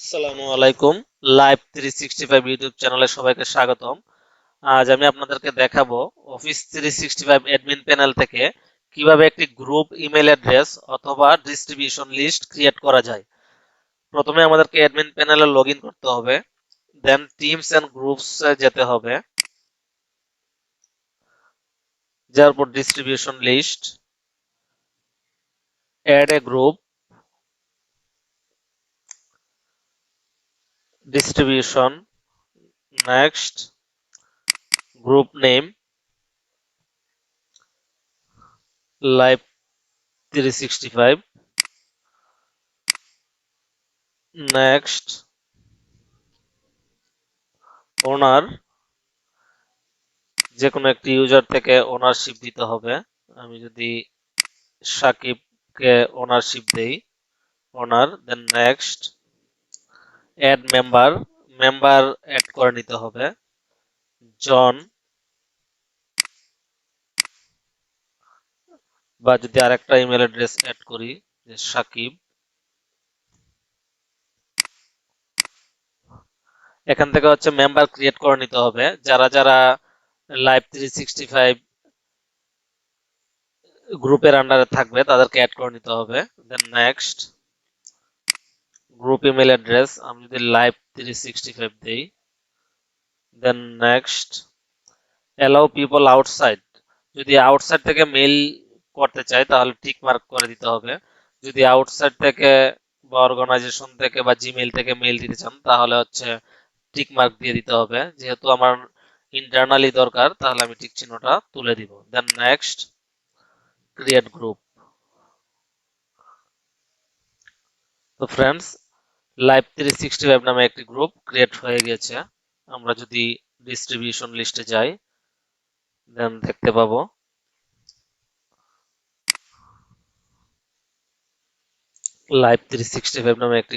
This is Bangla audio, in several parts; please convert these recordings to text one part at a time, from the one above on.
আসসালামু আলাইকুম। লাইভ 365 ইউটিউব চ্যানেলে সবাইকে স্বাগতম। আজ আমি আপনাদেরকে দেখাবো অফিস 365 অ্যাডমিন প্যানেল থেকে কিভাবে একটি গ্রুপ ইমেল অ্যাড্রেস অথবা ডিস্ট্রিবিউশন লিস্ট ক্রিয়েট করা যায়। প্রথমে আমাদেরকে অ্যাডমিন প্যানেলে লগ ইন করতে হবে, দেন টিমস এন্ড গ্রুপস এ যেতে হবে, যার পর distribution list, add a group, distribution, next group name, live 365, next owner, যে কোনো একটি ইউজার থেকে ওনারশিপ দিতে হবে। আমি যদি সাকিবকে ওনারশিপ দেই, owner, then next add member, member add করে নিতে হবে, জন, বা যদি আরেকটা ইমেল অ্যাড্রেস অ্যাড করি যে সাকিব, এখান থেকে হচ্ছে মেম্বার ক্রিয়েট করে নিতে হবে। যারা যারা লাইভ 365 গ্রুপের আন্ডারে থাকবে তাদেরকে অ্যাড করে নিতে হবে। Then next group email address, আমি যদি লাইভ 365 দেই, then next allow people outside, যদি আউটসাইড থেকে মেইল করতে চাই তাহলে টিক মার্ক করে দিতে হবে। যদি আউটসাইড থেকে বা অর্গানাইজেশন থেকে বা জিমেইল থেকে মেইল দিতে চান তাহলে হচ্ছে টিক মার্ক দিয়ে দিতে হবে। যেহেতু আমার ইন্টারনালি দরকার তাহলে আমি টিক চিহ্নটা তুলে দিব। Then next create group. তো ফ্রেন্ডস, লাইভ 365 নামে একটি গ্রুপ ক্রিয়েট হয়ে গেছে। আমরা যদি ডিস্ট্রিবিউশন লিস্টে যাই, দেন দেখতে পাবো লাইভ 365 নামে একটি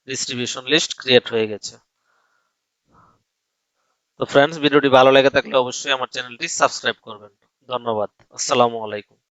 ডিস্ট্রিবিউশন লিস্ট ক্রিয়েট হয়ে গেছে। তো ফ্রেন্ডস, ভিডিওটি ভালো লেগে থাকলে অবশ্যই আমার চ্যানেলটি সাবস্ক্রাইব করবেন। ধন্যবাদ। আসসালামু আলাইকুম।